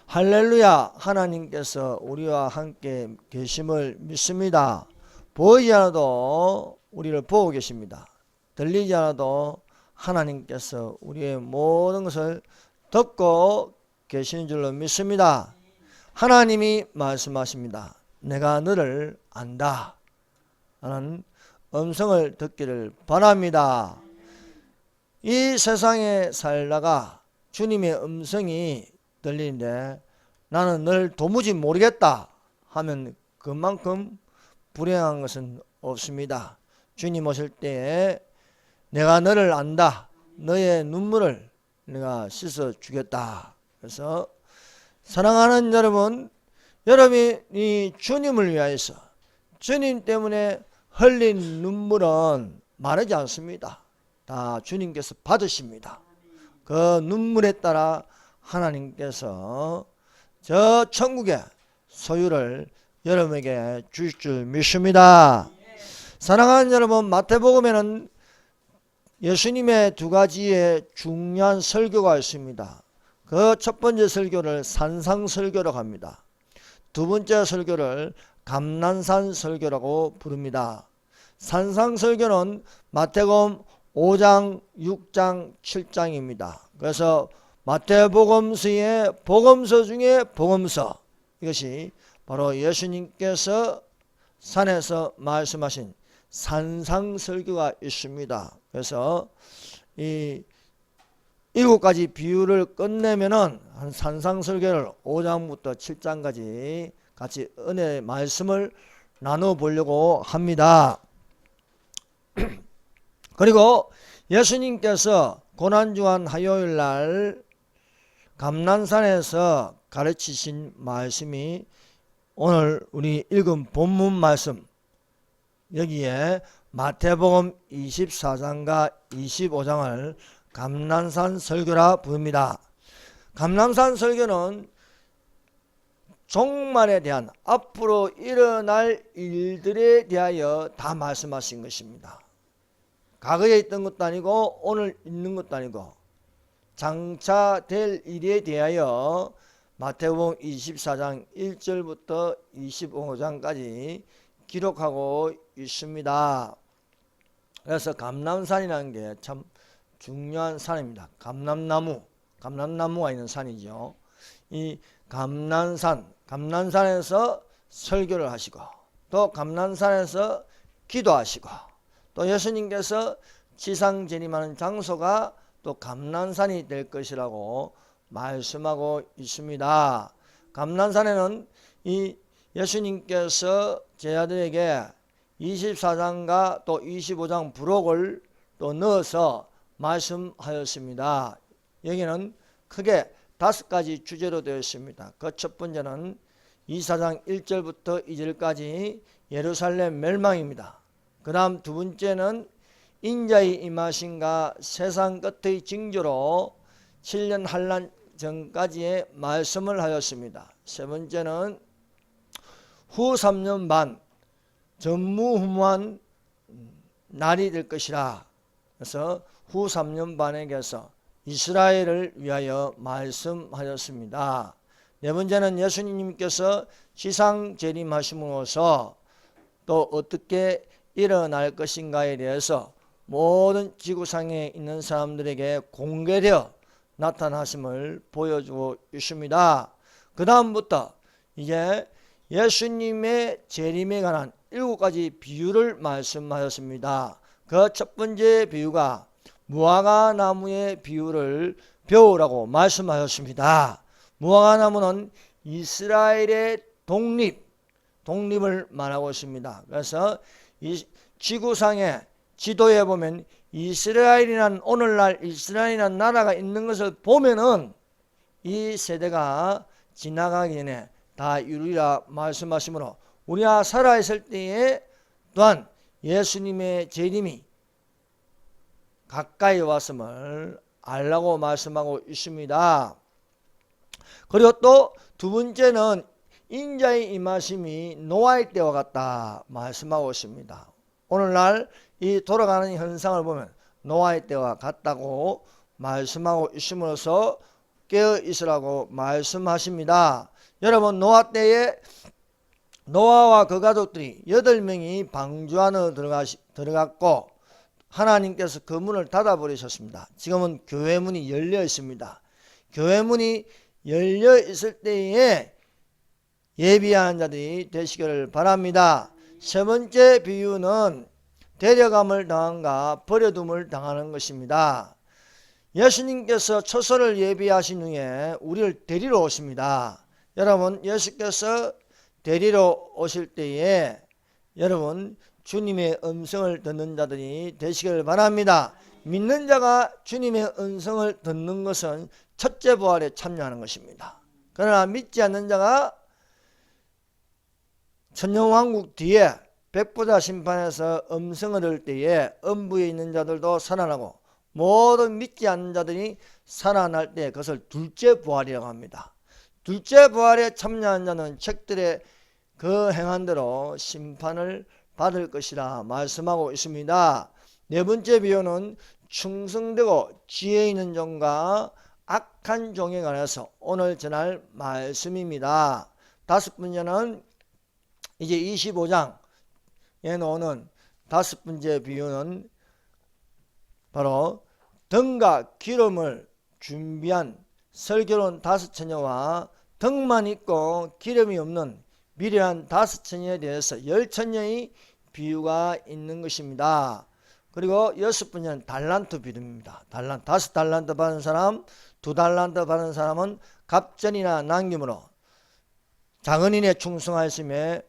할렐루야. 하나님께서 우리와 함께 계심을 믿습니다. 보이지 않아도 우리를 보고 계십니다. 들리지 않아도 하나님께서 우리의 모든 것을 듣고 계시는 줄로 믿습니다. 하나님이 말씀하십니다. 내가 너를 안다 하는 음성을 듣기를 바랍니다. 이 세상에 살다가 주님의 음성이 들리는데 나는 널 도무지 모르겠다 하면 그만큼 불행한 것은 없습니다. 주님 오실 때에 내가 너를 안다. 너의 눈물을 내가 씻어 주겠다. 그래서 사랑하는 여러분, 여러분이 주님을 위하여서 주님 때문에 흘린 눈물은 마르지 않습니다. 다 주님께서 받으십니다. 그 눈물에 따라 하나님께서 저 천국의 소유를 여러분에게 주실 줄 믿습니다. 사랑하는 여러분, 마태복음에는 예수님의 두 가지의 중요한 설교가 있습니다. 그 첫 번째 설교를 산상설교라고 합니다. 두 번째 설교를 감난산 설교라고 부릅니다. 산상설교는 마태복음 5장, 6장, 7장입니다. 그래서 마태복음서의 복음서 중에 복음서, 이것이 바로 예수님께서 산에서 말씀하신 산상설교가 있습니다. 그래서 이 7가지 비유를 끝내면은 한 산상설교를 5장부터 7장까지 같이 은혜의 말씀을 나눠보려고 합니다. 그리고 예수님께서 고난주간 화요일날 감난산에서 가르치신 말씀이 오늘 우리 읽은 본문 말씀, 여기에 마태복음 24장과 25장을 감난산 설교라 부릅니다. 감난산 설교는 종말에 대한 앞으로 일어날 일들에 대하여 다 말씀하신 것입니다. 과거에 있던 것도 아니고 오늘 있는 것도 아니고 장차 될 일에 대하여 마태복음 24장 1절부터 25장까지 기록하고 있습니다. 그래서 감람산이라는 게 참 중요한 산입니다. 감람나무가 있는 산이죠. 이 감난산에서 설교를 하시고 또 감난산에서 기도하시고 또 예수님께서 지상 재림하는 장소가 또 감난산이 될 것이라고 말씀하고 있습니다. 감난산에는 이 예수님께서 제자들에게 24장과 또 25장 부록을 또 넣어서 말씀하였습니다. 여기는 크게 5가지 주제로 되어 있습니다. 그 첫 번째는 24장 1절부터 2절까지 예루살렘 멸망입니다. 그 다음 두 번째는 인자의 임하심과 세상 끝의 징조로 7년 환난 전까지의 말씀을 하였습니다. 세 번째는 후 3년 반 전무후무한 날이 될 것이라. 그래서 후 3년 반에게서 이스라엘을 위하여 말씀하였습니다. 네 번째는 예수님께서 지상 재림하심으로써 또 어떻게 일어날 것인가에 대해서 모든 지구상에 있는 사람들에게 공개되어 나타나심을 보여주고 있습니다. 그 다음부터 이제 예수님의 재림에 관한 7가지 비유를 말씀하였습니다. 그 첫 번째 비유가 무화과 나무의 비유를 배우라고 말씀하셨습니다. 무화과 나무는 이스라엘의 독립을 말하고 있습니다. 그래서 이 지구상의 지도에 보면 이스라엘이란 오늘날 이스라엘이란 나라가 있는 것을 보면은 이 세대가 지나가기 전에 다 이루리라 말씀하시므로 우리가 살아있을 때에 또한 예수님의 재림이 가까이 왔음을 알라고 말씀하고 있습니다. 그리고 또 두 번째는 인자의 임하심이 노아의 때와 같다 말씀하고 있습니다. 오늘날 이 돌아가는 현상을 보면 노아의 때와 같다고 말씀하고 있음으로써 깨어 있으라고 말씀하십니다. 여러분, 노아 때에 노아와 그 가족들이 8명이 방주 안으로 들어갔고 하나님께서 그 문을 닫아버리셨습니다. 지금은 교회 문이 열려 있습니다. 교회 문이 열려 있을 때에 예비한 자들이 되시기를 바랍니다. 세 번째 비유는 데려감을 당한가 버려둠을 당하는 것입니다. 예수님께서 처소를 예비하신 후에 우리를 데리러 오십니다. 여러분, 예수께서 데리러 오실 때에 여러분 주님의 음성을 듣는 자들이 되시기를 바랍니다. 믿는 자가 주님의 음성을 듣는 것은 첫째 부활에 참여하는 것입니다. 그러나 믿지 않는 자가 천년왕국 뒤에 백부자 심판에서 음성을 들을 때에 음부에 있는 자들도 살아나고 모든 믿지 않는 자들이 살아날 때 그것을 둘째 부활이라고 합니다. 둘째 부활에 참여한 자는 책들의 그 행한 대로 심판을 받을 것이라 말씀하고 있습니다. 네 번째 비유는 충성되고 지혜 있는 종과 악한 종에 관해서 오늘 전할 말씀입니다. 다섯 번째는 이제 25장에 나오는 다섯 번째 비유는 바로 등과 기름을 준비한 설교로운 다섯 처녀와 등만 있고 기름이 없는 미련한 다섯 처녀에 대해서 열 처녀의 비유가 있는 것입니다. 그리고 여섯 번째는 달란트 비유입니다. 다섯 달란트 받은 사람, 두 달란트 받은 사람은 갑전이나 남김으로 장은인의 충성하심에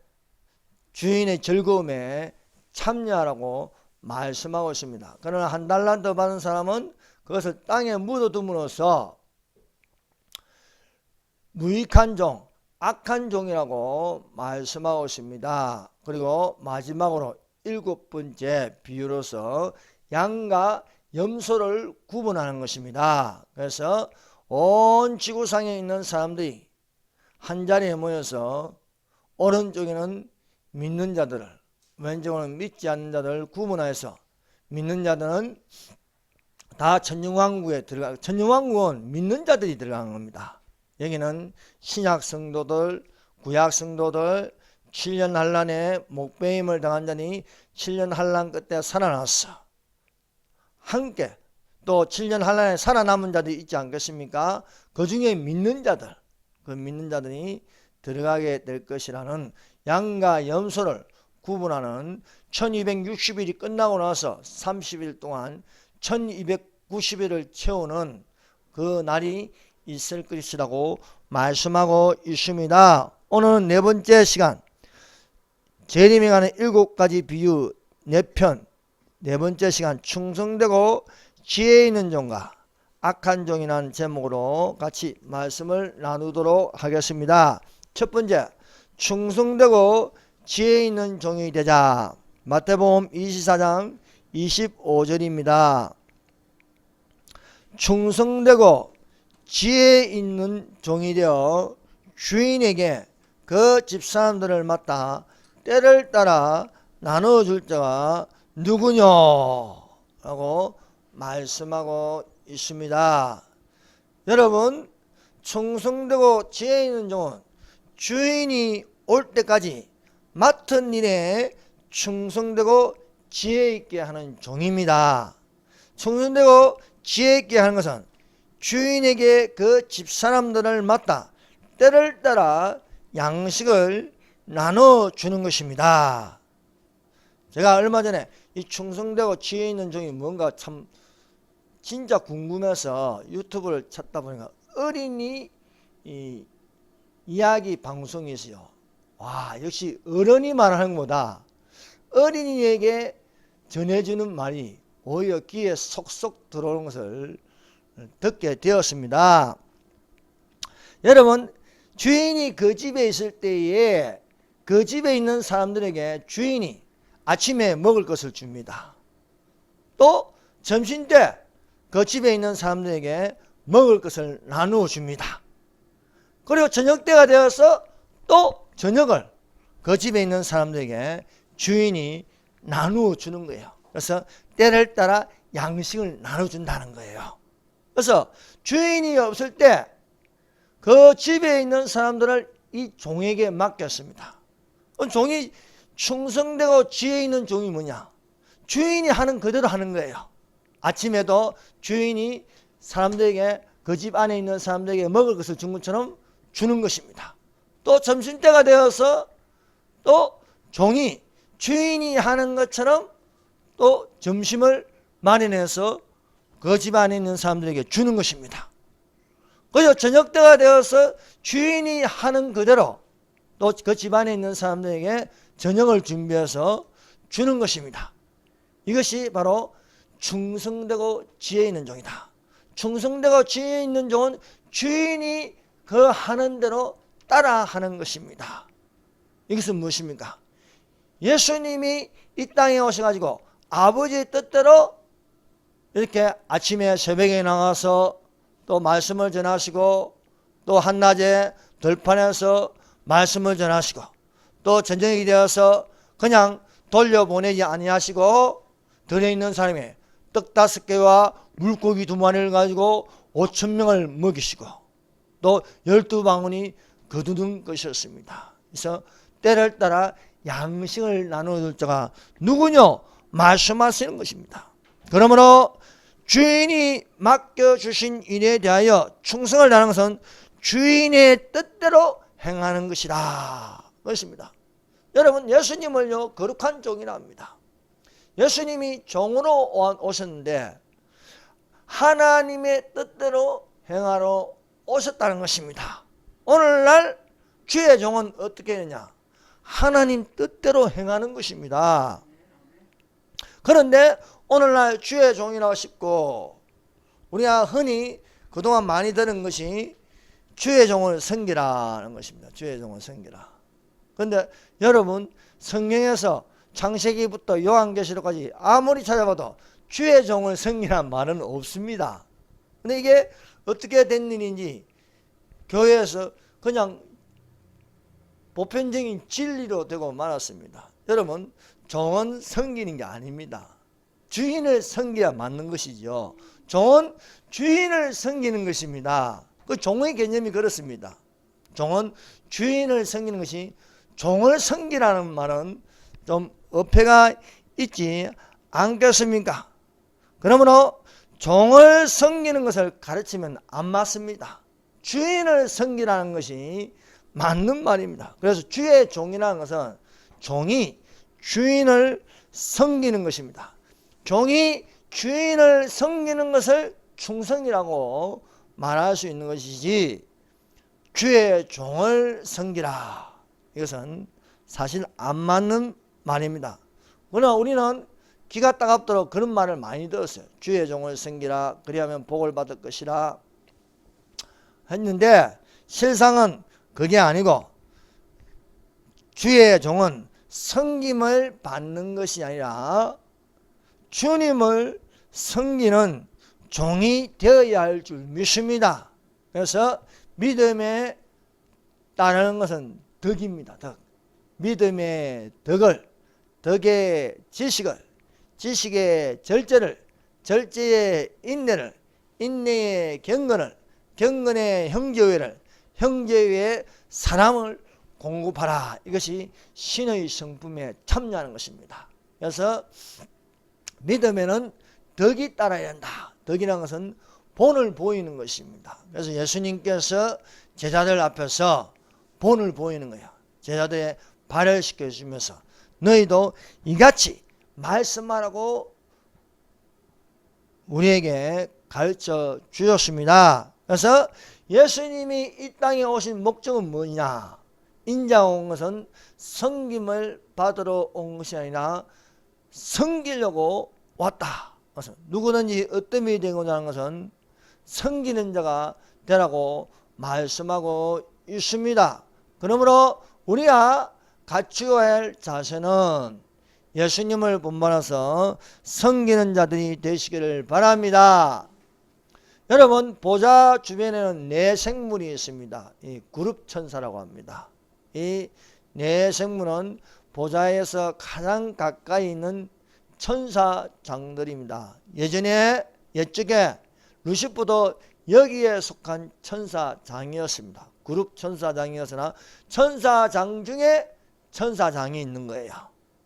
주인의 즐거움에 참여하라고 말씀하고 있습니다. 그러나 한 달란트 받은 사람은 그것을 땅에 묻어둠으로써 무익한 종, 악한 종이라고 말씀하고 있습니다. 그리고 마지막으로 일곱 번째 비유로서 양과 염소를 구분하는 것입니다. 그래서 온 지구상에 있는 사람들이 한자리에 모여서 오른쪽에는 믿는 자들을, 왼쪽으로는 믿지 않는 자들을 구분하여서 믿는 자들은 다 천년왕국에 들어가, 천년왕국은 믿는 자들이 들어가는 겁니다. 여기는 신약 성도들, 구약 성도들, 7년 환란에 목배임을 당한 자니 7년 환란 끝에 살아났어. 함께 또 7년 환란에 살아남은 자들이 있지 않겠습니까? 그 중에 믿는 자들, 그 믿는 자들이 들어가게 될 것이라는 양과 염소를 구분하는 1260일이 끝나고 나서 30일 동안 1290일을 채우는 그 날이 있을 것이라고 말씀하고 있습니다. 오늘은 네 번째 시간 재림에 관한 7가지 비유 4편, 네 번째 시간 충성되고 지혜 있는 종과 악한 종이라는 제목으로 같이 말씀을 나누도록 하겠습니다. 첫 번째, 충성되고 지혜 있는 종이 되자. 마태복음 24장 25절입니다. 충성되고 지혜 있는 종이 되어 주인에게 그 집사람들을 맡아 때를 따라 나눠줄 자가 누구냐 라고 말씀하고 있습니다. 여러분, 충성되고 지혜 있는 종은 주인이 올 때까지 맡은 일에 충성되고 지혜 있게 하는 종입니다. 충성되고 지혜 있게 하는 것은 주인에게 그 집사람들을 맡아 때를 따라 양식을 나눠주는 것입니다. 제가 얼마 전에 이 충성되고 지혜 있는 종이 뭔가 참 진짜 궁금해서 유튜브를 찾다 보니까 어린이 이야기 방송이 있어요. 와, 역시 어른이 말하는 것보다 어린이에게 전해주는 말이 오히려 귀에 속속 들어오는 것을 듣게 되었습니다. 여러분, 주인이 그 집에 있을 때에 그 집에 있는 사람들에게 주인이 아침에 먹을 것을 줍니다. 또 점심때 그 집에 있는 사람들에게 먹을 것을 나누어 줍니다. 그리고 저녁때가 되어서 또 저녁을 그 집에 있는 사람들에게 주인이 나누어 주는 거예요. 그래서 때를 따라 양식을 나눠준다는 거예요. 그래서 주인이 없을 때 그 집에 있는 사람들을 이 종에게 맡겼습니다. 종이 충성되고 지혜 있는 종이 뭐냐? 주인이 하는 그대로 하는 거예요. 아침에도 주인이 사람들에게, 그 집 안에 있는 사람들에게 먹을 것을 준 것처럼 주는 것입니다. 또 점심때가 되어서 또 종이 주인이 하는 것처럼 또 점심을 마련해서 그 집 안에 있는 사람들에게 주는 것입니다. 그리고 저녁 때가 되어서 주인이 하는 그대로 또 그 집 안에 있는 사람들에게 저녁을 준비해서 주는 것입니다. 이것이 바로 충성되고 지혜 있는 종이다. 충성되고 지혜 있는 종은 주인이 그 하는 대로 따라하는 것입니다. 이것은 무엇입니까? 예수님이 이 땅에 오셔가지고 아버지의 뜻대로 이렇게 아침에 새벽에 나가서 또 말씀을 전하시고, 또 한낮에 들판에서 말씀을 전하시고, 또 저녁이 되어서 그냥 돌려보내지 아니하시고 들어있는 사람이 떡 5개와 물고기 2마리를 가지고 5,000명을 먹이시고, 또 12방울이 거두는 것이었습니다. 그래서 때를 따라 양식을 나누어 자가 누구냐? 말씀하시는 것입니다. 그러므로 주인이 맡겨주신 일에 대하여 충성을 다하는 것은 주인의 뜻대로 행하는 것이다. 그렇습니다. 여러분, 예수님을요, 거룩한 종이라 합니다. 예수님이 종으로 오셨는데 하나님의 뜻대로 행하러 오셨다는 것입니다. 오늘날 주의 종은 어떻게 되냐? 하나님 뜻대로 행하는 것입니다. 그런데 오늘날 주의 종이라고 싶고, 우리가 흔히 그동안 많이 들은 것이 주의 종을 섬기라는 것입니다. 주의 종을 섬기라. 그런데 여러분, 성경에서 창세기부터 요한계시록까지 아무리 찾아봐도 주의 종을 섬기라는 말은 없습니다. 근데 이게 어떻게 된 일인지 교회에서 그냥 보편적인 진리로 되고 말았습니다. 여러분, 종은 섬기는 게 아닙니다. 주인을 섬겨야 맞는 것이죠. 종은 주인을 섬기는 것입니다. 그 종의 개념이 그렇습니다. 종은 주인을 섬기는 것이, 종을 섬기라는 말은 좀 어폐가 있지 않겠습니까? 그러므로 종을 섬기는 것을 가르치면 안 맞습니다. 주인을 섬기라는 것이 맞는 말입니다. 그래서 주의 종이라는 것은 종이 주인을 섬기는 것입니다. 종이 주인을 섬기는 것을 충성이라고 말할 수 있는 것이지, 주의 종을 섬기라, 이것은 사실 안 맞는 말입니다. 그러나 우리는 기가 따갑도록 그런 말을 많이 들었어요. 주의 종을 섬기라, 그리하면 복을 받을 것이라 했는데, 실상은 그게 아니고 주의 종은 섬김을 받는 것이 아니라 주님을 섬기는 종이 되어야 할 줄 믿습니다. 그래서 믿음에 따르는 것은 덕입니다. 덕. 믿음의 덕을, 덕의 지식을, 지식의 절제를, 절제의 인내를, 인내의 경건을, 경건의 형제회를, 형제회의 사랑을 공급하라. 이것이 신의 성품에 참여하는 것입니다. 그래서 믿음에는 덕이 따라야 한다. 덕이라는 것은 본을 보이는 것입니다. 그래서 예수님께서 제자들 앞에서 본을 보이는 거예요. 제자들의 발을 씻겨주면서 너희도 이같이 말씀하라고 우리에게 가르쳐 주셨습니다. 그래서 예수님이 이 땅에 오신 목적은 뭐냐? 인자 온 것은 섬김을 받으러 온 것이 아니라 섬기려고 왔다. 그래서 누구든지 어떤 일이 되고자 하는 것은 섬기는 자가 되라고 말씀하고 있습니다. 그러므로 우리가 갖추어야 할 자세는 예수님을 본받아서 섬기는 자들이 되시기를 바랍니다. 여러분, 보좌 주변에는 네 생물이 있습니다. 이 그룹천사라고 합니다. 이 네 생물은 보좌에서 가장 가까이 있는 천사장들입니다. 예전에 옛적에 루시퍼도 여기에 속한 천사장이었습니다. 그룹 천사장이었으나 천사장 중에 천사장이 있는 거예요.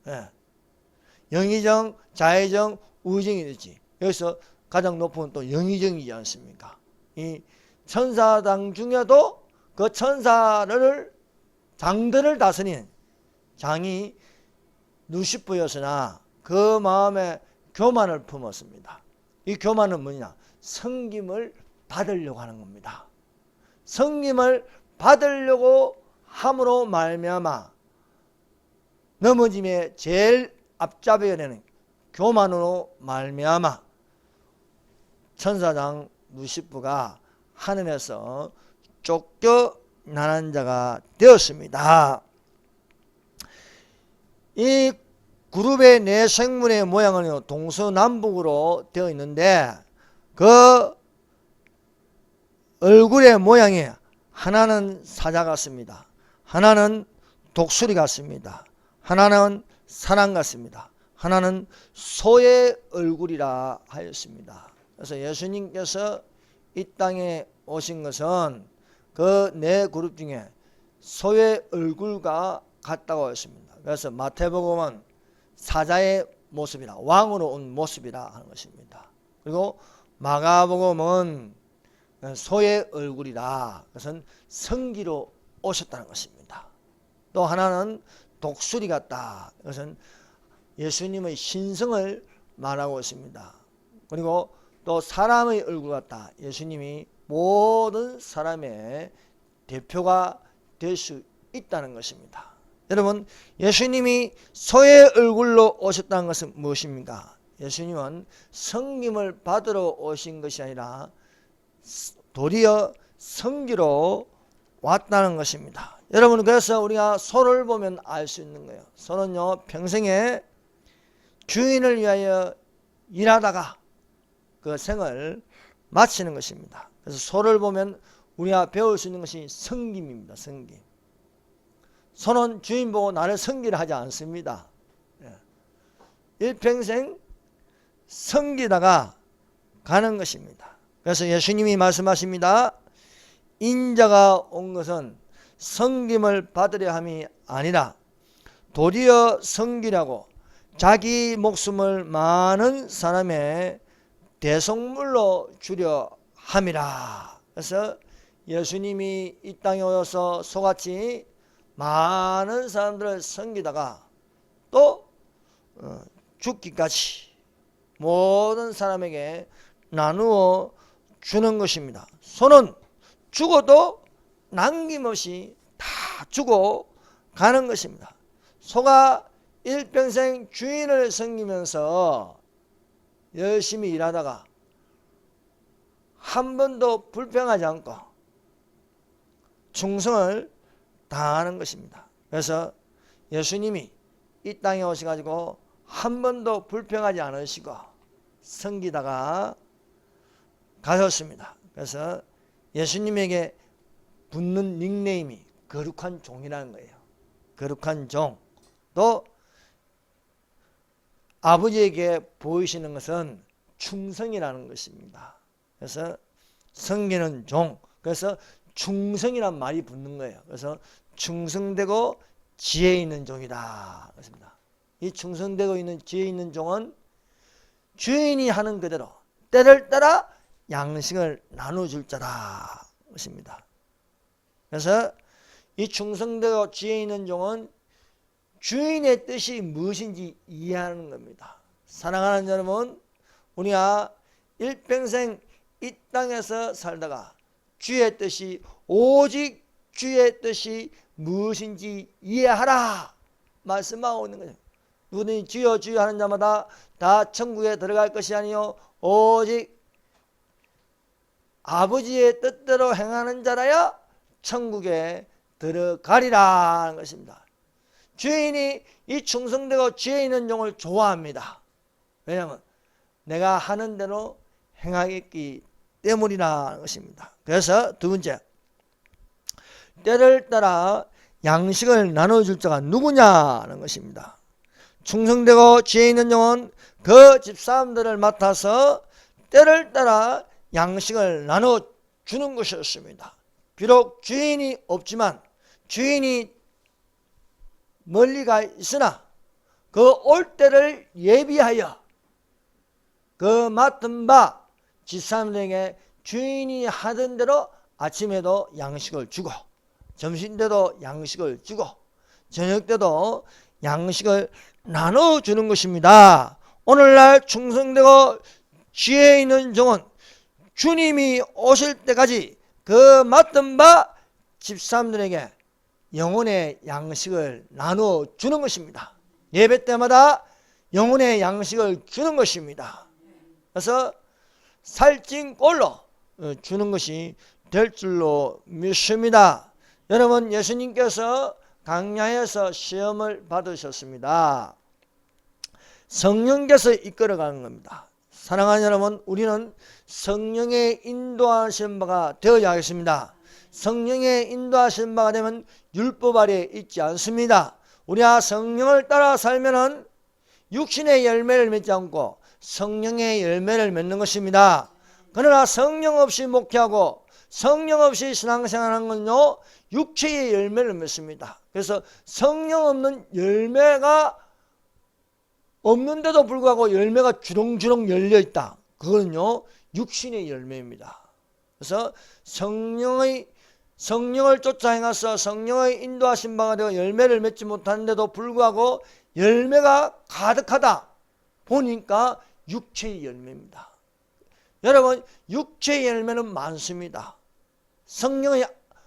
예. 영의정, 자의정, 우의정이 있지. 여기서 가장 높은 또 영의정이지 않습니까? 이 천사장 중에도 그 천사를 장들을 다스리는 장이 루시퍼였으나 그 마음에 교만을 품었습니다. 이 교만은 뭐냐? 섬김을 받으려고 하는 겁니다. 섬김을 받으려고 함으로 말미암아 넘어짐의 제일 앞잡이가 되는 교만으로 말미암아 천사장 루시퍼가 하늘에서 쫓겨나는 자가 되었습니다. 이 그룹의 네 생물의 모양은 동서남북으로 되어 있는데 그 얼굴의 모양이 하나는 사자 같습니다. 하나는 독수리 같습니다. 하나는 사람 같습니다. 하나는 소의 얼굴이라 하였습니다. 그래서 예수님께서 이 땅에 오신 것은 그 네 그룹 중에 소의 얼굴과 같다고 했습니다. 그래서 마태복음은 사자의 모습이라, 왕으로 온 모습이라 하는 것입니다. 그리고 마가복음은 소의 얼굴이라, 그것은 성기로 오셨다는 것입니다. 또 하나는 독수리 같다, 그것은 예수님의 신성을 말하고 있습니다. 그리고 또 사람의 얼굴 같다, 예수님이 모든 사람의 대표가 될 수 있다는 것입니다. 여러분, 예수님이 소의 얼굴로 오셨다는 것은 무엇입니까? 예수님은 섬김을 받으러 오신 것이 아니라 도리어 섬기러 왔다는 것입니다. 여러분, 그래서 우리가 소를 보면 알 수 있는 거예요. 소는요, 평생에 주인을 위하여 일하다가 그 생을 마치는 것입니다. 그래서 소를 보면 우리가 배울 수 있는 것이 섬김입니다. 섬김. 소는 주인 보고 나를 섬기라 하지 않습니다. 일평생 섬기다가 가는 것입니다. 그래서 예수님이 말씀하십니다. 인자가 온 것은 섬김을 받으려 함이 아니라 도리어 섬기려고 자기 목숨을 많은 사람의 대속물로 주려 함이라. 그래서 예수님이 이 땅에 오셔서 소같이 많은 사람들을 섬기다가 또 죽기까지 모든 사람에게 나누어 주는 것입니다. 소는 죽어도 남김없이 다 주고 가는 것입니다. 소가 일평생 주인을 섬기면서 열심히 일하다가 한 번도 불평하지 않고 충성을 다하는 것입니다. 그래서 예수님이 이 땅에 오셔가지고 한 번도 불평하지 않으시고 섬기다가 가셨습니다. 그래서 예수님에게 붙는 닉네임이 거룩한 종이라는 거예요. 거룩한 종. 또 아버지에게 보이시는 것은 충성이라는 것입니다. 그래서 섬기는 종. 그래서 충성이란 말이 붙는 거예요. 그래서 충성되고 지혜 있는 종이다. 그렇습니다. 이 충성되고 있는 지혜 있는 종은 주인이 하는 그대로 때를 따라 양식을 나눠줄 자다. 그렇습니다. 그래서 이 충성되고 지혜 있는 종은 주인의 뜻이 무엇인지 이해하는 겁니다. 사랑하는 여러분, 우리가 일평생 이 땅에서 살다가 주의 뜻이 오직 주의 뜻이 무엇인지 이해하라 말씀하고 있는 거죠. 누구든지 주여 주여 하는 자마다 다 천국에 들어갈 것이 아니요 오직 아버지의 뜻대로 행하는 자라야 천국에 들어가리라 하는 것입니다. 주인이 이 충성되고 지혜 있는 종을 좋아합니다. 왜냐하면 내가 하는 대로 행하겠기 때문이라는 것입니다. 그래서 두 번째, 때를 따라 양식을 나눠줄 자가 누구냐는 것입니다. 충성되고 지혜 있는 종은 그 집사람들을 맡아서 때를 따라 양식을 나눠주는 것이었습니다. 비록 주인이 없지만, 주인이 멀리 가 있으나 그 올 때를 예비하여 그 맡은 바 집사람들에게 주인이 하던 대로 아침에도 양식을 주고, 점심 때도 양식을 주고, 저녁 때도 양식을 나눠주는 것입니다. 오늘날 충성되고 지혜 있는 종은 주님이 오실 때까지 그 맡은 바 집사람들에게 영혼의 양식을 나눠주는 것입니다. 예배 때마다 영혼의 양식을 주는 것입니다. 그래서 살찐 꼴로 주는 것이 될 줄로 믿습니다. 여러분, 예수님께서 광야에서 시험을 받으셨습니다. 성령께서 이끌어가는 겁니다. 사랑하는 여러분, 우리는 성령의 인도하신 바가 되어야 하겠습니다. 성령의 인도하신 바가 되면 율법 아래에 있지 않습니다. 우리가 성령을 따라 살면은 육신의 열매를 맺지 않고 성령의 열매를 맺는 것입니다. 그러나 성령 없이 목회하고 성령 없이 신앙생활하는 건요, 육체의 열매를 맺습니다. 그래서 성령 없는 열매가 없는데도 불구하고 열매가 주렁주렁 열려있다. 그거는요, 육신의 열매입니다. 그래서 성령을 쫓아 행해서 성령의 인도하신 바가 되어 열매를 맺지 못하는데도 불구하고 열매가 가득하다 보니까 육체의 열매입니다. 여러분, 육체의 열매는 많습니다. 성령의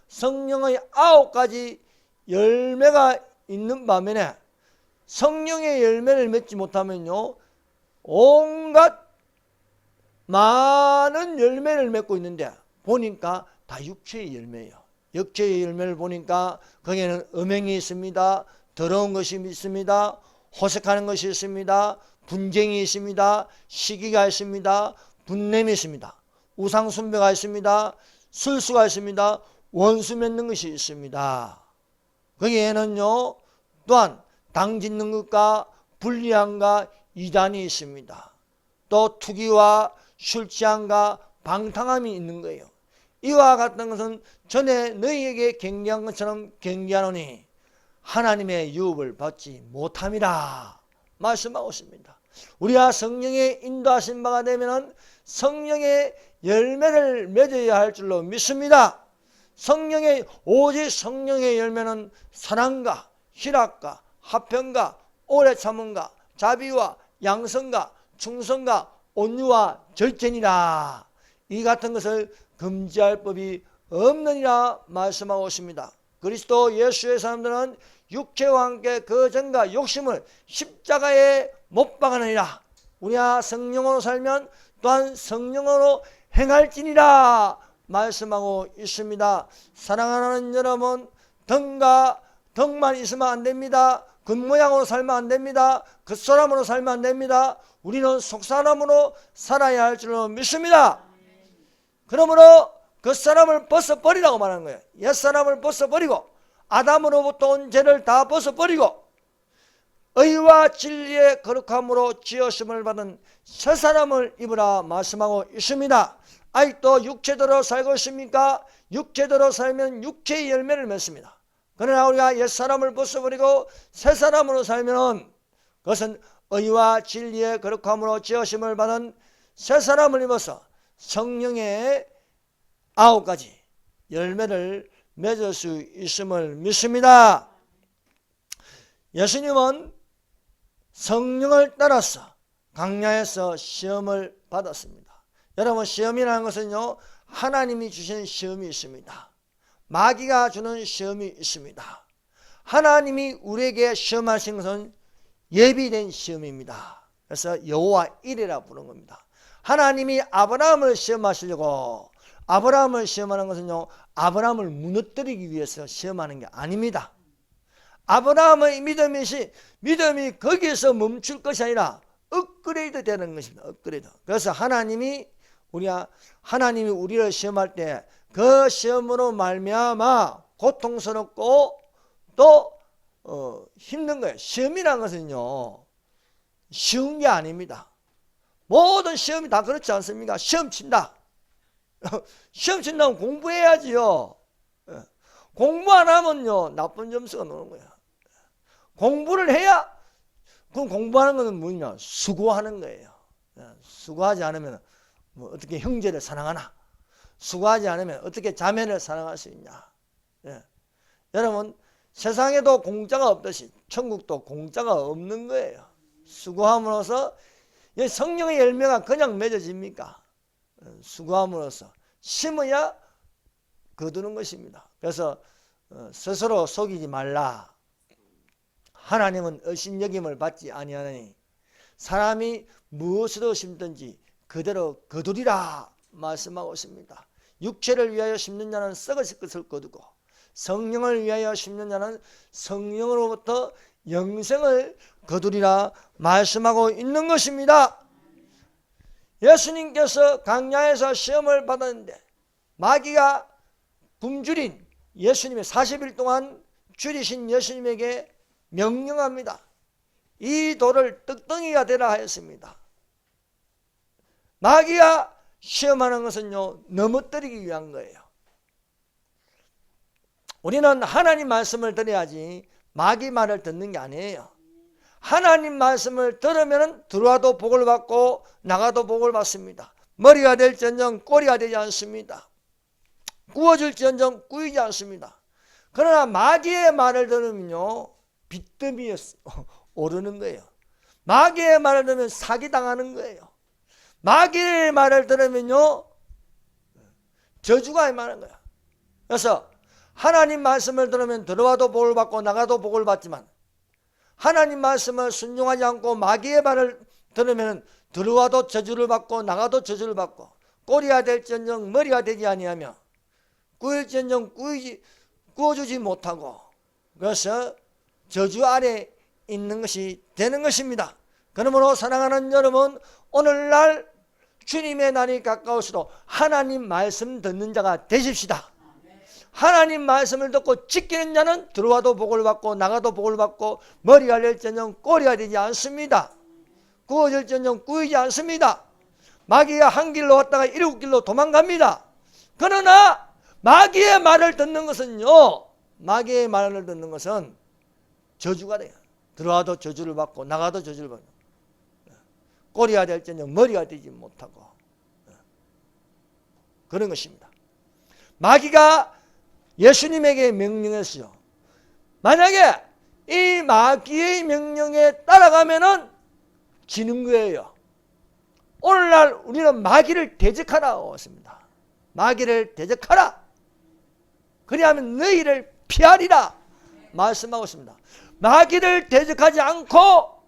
9가지 열매가 있는 반면에 성령의 열매를 맺지 못하면요, 온갖 많은 열매를 맺고 있는데 보니까 다 육체의 열매예요. 육체의 열매를 보니까 거기에는 음행이 있습니다. 더러운 것이 있습니다. 호색하는 것이 있습니다. 분쟁이 있습니다. 시기가 있습니다. 분냄이 있습니다. 우상숭배가 있습니다. 술수가 있습니다. 원수 맺는 것이 있습니다. 거기에는요, 또한 당짓는 것과 불리함과 이단이 있습니다. 또 투기와 술취함과 방탕함이 있는 거예요. 이와 같은 것은 전에 너희에게 경계한 것처럼 경계하노니 하나님의 유업을 받지 못함이라 말씀하고 있습니다. 우리가 성령의 인도하신 바가 되면 성령의 열매를 맺어야 할 줄로 믿습니다. 오직 성령의 열매는 사랑과 희락과 화평과 오래 참음과 자비와 양성과 충성과 온유와 절제니라. 이 같은 것을 금지할 법이 없느니라 말씀하고 있습니다. 그리스도 예수의 사람들은 육체와 함께 그 정과 욕심을 십자가에 못 박아느니라. 우리가 성령으로 살면 또한 성령으로 행할지니라 말씀하고 있습니다. 사랑하는 여러분, 덕만 있으면 안 됩니다. 겉모양으로 살면 안 됩니다. 겉사람으로 살면 안 됩니다. 우리는 속사람으로 살아야 할 줄로 믿습니다. 그러므로 겉사람을 벗어버리라고 말하는 거예요. 옛사람을 벗어버리고 아담으로부터 온 죄를 다 벗어버리고 의와 진리의 거룩함으로 지으심을 받은 새 사람을 입으라 말씀하고 있습니다. 아직도 육체대로 살고 있습니까? 육체대로 살면 육체의 열매를 맺습니다. 그러나 우리가 옛사람을 벗어버리고 새 사람으로 살면 그것은 의와 진리의 거룩함으로 지으심을 받은 새 사람을 입어서 성령의 9가지 열매를 맺을 수 있음을 믿습니다. 예수님은 성령을 따라서 광야에서 시험을 받았습니다. 여러분, 시험이라는 것은요, 하나님이 주신 시험이 있습니다. 마귀가 주는 시험이 있습니다. 하나님이 우리에게 시험하신 것은 예비된 시험입니다. 그래서 여호와 일이라 부르는 겁니다. 하나님이 아브라함을 시험하시려고, 아브라함을 시험하는 것은요, 아브라함을 무너뜨리기 위해서 시험하는 게 아닙니다. 아브라함의 믿음이 거기에서 멈출 것이 아니라 업그레이드 되는 것입니다. 업그레이드. 그래서 하나님이 우리를 시험할 때 그 시험으로 말미암아 고통스럽고 또 힘든 거예요. 시험이라는 것은요, 쉬운 게 아닙니다. 모든 시험이 다 그렇지 않습니까? 시험 친다. 시험 친다면 공부해야지요. 공부 안 하면요 나쁜 점수가 나오는 거야. 공부를 해야, 그럼 공부하는 것은 뭐냐? 수고하는 거예요. 수고하지 않으면 뭐 어떻게 형제를 사랑하나? 수고하지 않으면 어떻게 자매를 사랑할 수 있냐? 여러분, 세상에도 공짜가 없듯이 천국도 공짜가 없는 거예요. 수고함으로써 성령의 열매가 그냥 맺어집니까? 수고함으로써 심어야 거두는 것입니다. 그래서 스스로 속이지 말라. 하나님은 의심여김을 받지 아니하느니 사람이 무엇으로 심든지 그대로 거두리라 말씀하고 있습니다. 육체를 위하여 심는 자는 썩어질 것을 거두고 성령을 위하여 심는 자는 성령으로부터 영생을 거두리라 말씀하고 있는 것입니다. 예수님께서 광야에서 시험을 받았는데 마귀가 굶주린 예수님의 40일 동안 줄이신 예수님에게 명령합니다. 이 돌을 떡덩이가 되라 하였습니다. 마귀가 시험하는 것은요 넘어뜨리기 위한 거예요. 우리는 하나님 말씀을 들어야지 마귀 말을 듣는 게 아니에요. 하나님 말씀을 들으면 들어와도 복을 받고 나가도 복을 받습니다. 머리가 될지언정 꼬리가 되지 않습니다. 구워질지언정 구이지 않습니다. 그러나 마귀의 말을 들으면요 빚더미에 오르는 거예요. 마귀의 말을 들으면 사기당하는 거예요. 마귀의 말을 들으면요 저주가 임하는 거야. 그래서 하나님 말씀을 들으면 들어와도 복을 받고 나가도 복을 받지만 하나님 말씀을 순종하지 않고 마귀의 말을 들으면 들어와도 저주를 받고 나가도 저주를 받고 꼬리가 될지언정 머리가 되지 아니하며 구일지언정 구워주지 못하고 그래서 저주 아래 있는 것이 되는 것입니다. 그러므로 사랑하는 여러분, 오늘날 주님의 날이 가까울수록 하나님 말씀 듣는 자가 되십시다. 하나님 말씀을 듣고 지키는 자는 들어와도 복을 받고 나가도 복을 받고 머리가 될지언정 꼬리가 되지 않습니다. 구워질지언정 구이지 않습니다. 마귀가 한 길로 왔다가 일곱 길로 도망갑니다. 그러나 마귀의 말을 듣는 것은요 마귀의 말을 듣는 것은 저주가 돼요. 들어와도 저주를 받고 나가도 저주를 받고 꼬리가 될지언정 머리가 되지 못하고 그런 것입니다. 마귀가 예수님에게 명령했어요. 만약에 이 마귀의 명령에 따라가면은 지는 거예요. 오늘날 우리는 마귀를 대적하라고 했습니다. 마귀를 대적하라. 그리하면 너희를 피하리라 말씀하고 있습니다. 마귀를 대적하지 않고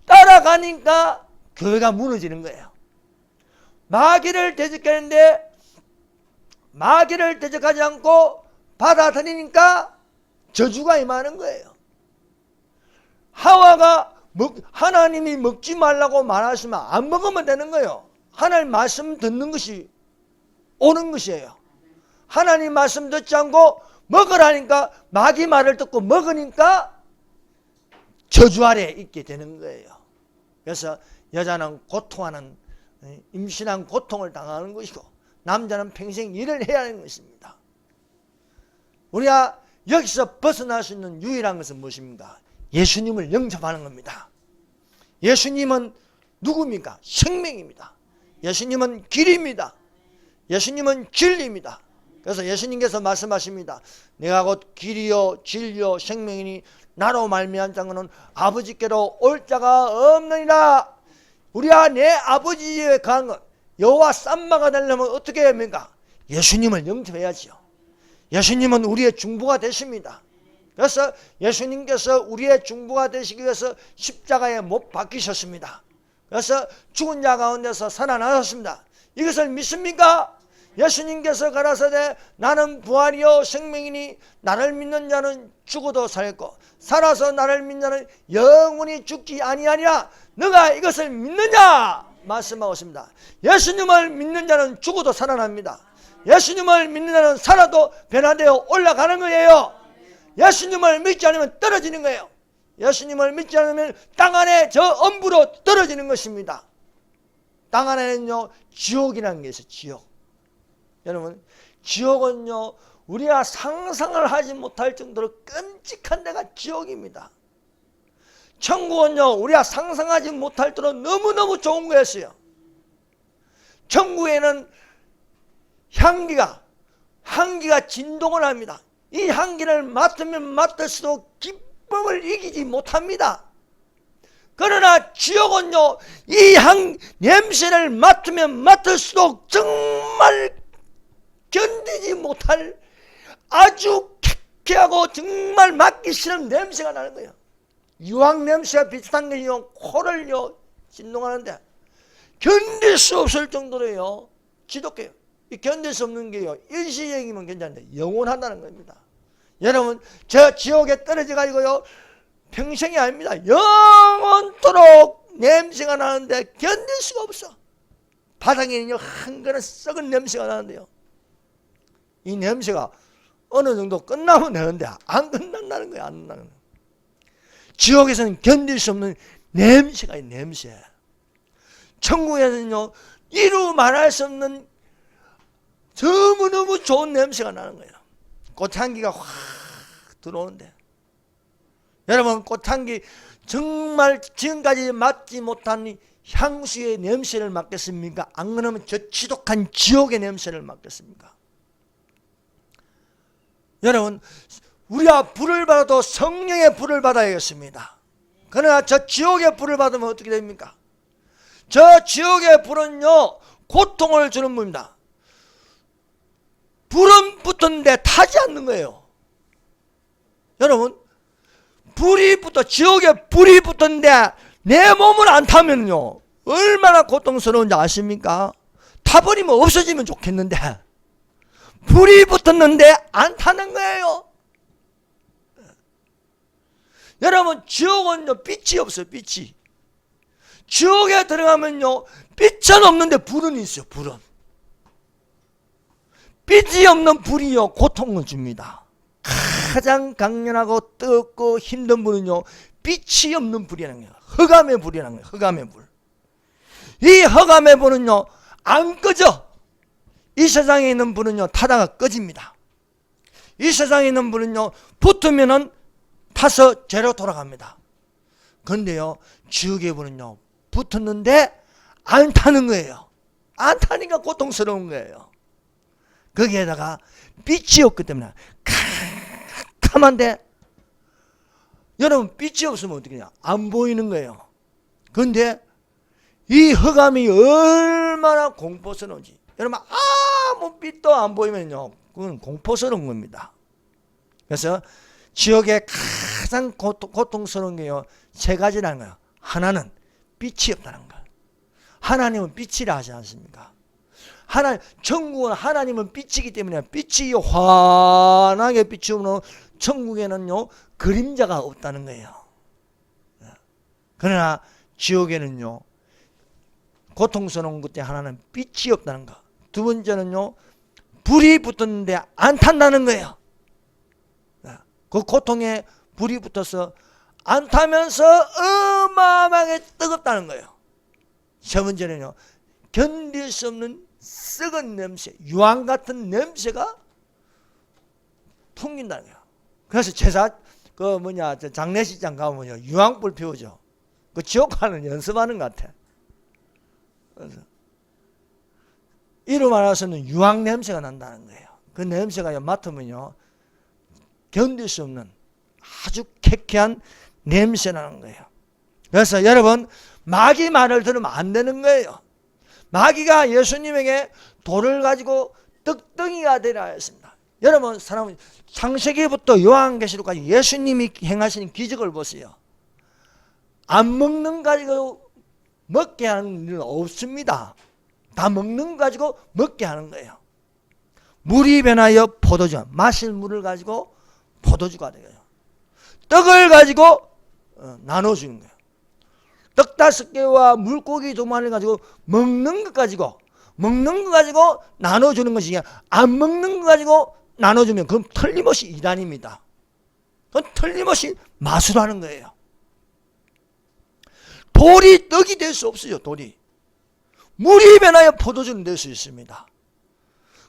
따라가니까 교회가 무너지는 거예요. 마귀를 대적하는데 마귀를 대적하지 않고 받아들이니까 저주가 임하는 거예요. 하와가 하나님이 먹지 말라고 말하시면 안 먹으면 되는 거예요. 하나님 말씀 듣는 것이 옳은 것이에요. 하나님 말씀 듣지 않고 먹으라니까 마귀 말을 듣고 먹으니까 저주 아래 있게 되는 거예요. 그래서 여자는 고통하는 임신한 고통을 당하는 것이고 남자는 평생 일을 해야 하는 것입니다. 우리가 여기서 벗어날 수 있는 유일한 것은 무엇입니까? 예수님을 영접하는 겁니다. 예수님은 누굽니까? 생명입니다. 예수님은 길입니다. 예수님은 진리입니다. 그래서 예수님께서 말씀하십니다. 내가 곧 길이요 진리요 생명이니 나로 말미암은 자는 아버지께로 올 자가 없느니라. 우리가 내 아버지에 가는 것 여호와 쌈마가 되려면 어떻게 해야 합니까? 예수님을 영접해야지요. 예수님은 우리의 중보가 되십니다. 그래서 예수님께서 우리의 중보가 되시기 위해서 십자가에 못 박히셨습니다. 그래서 죽은 자 가운데서 살아나셨습니다. 이것을 믿습니까? 예수님께서 가라사대 나는 부활이요 생명이니 나를 믿는 자는 죽어도 살고 살아서 나를 믿는 자는 영원히 죽지 아니하니라. 너가 이것을 믿느냐? 말씀하고 있습니다. 예수님을 믿는 자는 죽어도 살아납니다. 예수님을 믿는 자는 살아도 변화되어 올라가는 거예요. 예수님을 믿지 않으면 떨어지는 거예요. 예수님을 믿지 않으면 땅 안에 저 엄부로 떨어지는 것입니다. 땅 안에는요 지옥이라는 게 있어요. 지옥. 여러분, 지옥은요, 우리가 상상을 하지 못할 정도로 끔찍한 데가 지옥입니다. 천국은요, 우리가 상상하지 못할 정도로 너무너무 좋은 거였어요. 천국에는 향기가 진동을 합니다. 이 향기를 맡으면 맡을수록 기쁨을 이기지 못합니다. 그러나 지옥은요, 이 냄새를 맡으면 맡을수록 정말 견디지 못할 아주 쾌쾌하고 정말 맡기 싫은 냄새가 나는 거예요. 유황 냄새와 비슷한 게요, 코를요 진동하는데 견딜 수 없을 정도로요 지독해요. 이 견딜 수 없는 게요, 일시적이면 괜찮은데 영원하다는 겁니다. 여러분, 저 지옥에 떨어져 가지고요 평생이 아닙니다. 영원토록 냄새가 나는데 견딜 수가 없어. 바닥에는요 한 그릇 썩은 냄새가 나는데요, 이 냄새가 어느 정도 끝나면 되는데 안 끝난다는 거예요. 안 끝나는 거예요. 지옥에서는 견딜 수 없는 냄새가 있는 냄새. 천국에서는요 이루 말할 수 없는 너무너무 좋은 냄새가 나는 거예요. 꽃향기가 확 들어오는데, 여러분, 꽃향기 정말 지금까지 맡지 못한 이 향수의 냄새를 맡겠습니까? 안 그러면 저 지독한 지옥의 냄새를 맡겠습니까? 여러분, 우리가 불을 받아도 성령의 불을 받아야겠습니다. 그러나 저 지옥의 불을 받으면 어떻게 됩니까? 저 지옥의 불은요 고통을 주는 불입니다. 불은 붙었는데 타지 않는 거예요. 여러분, 지옥에 불이 붙었는데 내 몸을 안 타면요 얼마나 고통스러운지 아십니까? 타버리면 없어지면 좋겠는데 불이 붙었는데 안 타는 거예요. 여러분, 지옥은요 빛이 없어요. 빛이. 지옥에 들어가면요 빛은 없는데 불은 있어요. 불은. 빛이 없는 불이요 고통을 줍니다. 가장 강렬하고 뜨겁고 힘든 불은요 빛이 없는 불이라는 거예요. 흑암의 불이라는 거예요. 흑암의 불. 이 흑암의 불은요 안 꺼져. 이 세상에 있는 불은요 타다가 꺼집니다. 이 세상에 있는 불은요 붙으면은 타서 죄로 돌아갑니다. 그런데요 지옥의 불은요 붙었는데 안 타는 거예요. 안 타니까 고통스러운 거예요. 거기에다가 빛이 없기 때문에 캄캄한데, 여러분, 빛이 없으면 어떻게 해요? 안 보이는 거예요. 그런데 이 흑암이 얼마나 공포스러운지, 여러분, 아무 빛도 안 보이면요 그건 공포스러운 겁니다. 그래서 지옥의 가장 고통스러운 게요 세 가지라는 거예요. 하나는 빛이 없다는 거예요. 하나님은 빛이라 하지 않습니까? 천국은 하나님은 빛이기 때문에 빛이 환하게 비추면 천국에는요 그림자가 없다는 거예요. 그러나 지옥에는요 고통스러운 것 중에 하나는 빛이 없다는 거. 두 번째는요 불이 붙었는데 안 탄다는 거예요. 그 고통에 불이 붙어서 안 타면서 어마어마하게 뜨겁다는 거예요. 세 번째는요 견딜 수 없는 썩은 냄새, 유황 같은 냄새가 풍긴다는 거예요. 그래서 장례식장 가면요 유황불 피우죠. 그 지옥 가는 연습하는 것 같아. 그래서 이로 말해서는 유황 냄새가 난다는 거예요. 그 냄새가 맡으면요 견딜 수 없는 아주 쾌쾌한 냄새 나는 거예요. 그래서 여러분, 마귀 말을 들으면 안 되는 거예요. 마귀가 예수님에게 돌을 가지고 떡덩이가 되라 했습니다. 여러분, 사람은 창세기부터 요한계시록까지 예수님이 행하시는 기적을 보세요. 안 먹는 거 가지고 먹게 하는 일은 없습니다. 다 먹는 거 가지고 먹게 하는 거예요. 물이 변하여 포도주, 마실 물을 가지고 포도주가 되어요. 떡을 가지고 나눠주는 거예요. 떡 5개와 물고기 2마리를 가지고 먹는 것 가지고 나눠주는 것이 안 먹는 것 가지고 나눠주면 그건 틀림없이 이단입니다. 그건 틀림없이 마술하는 거예요. 돌이 떡이 될 수 없어요. 돌이 물이 변하여 포도주는 될 수 있습니다.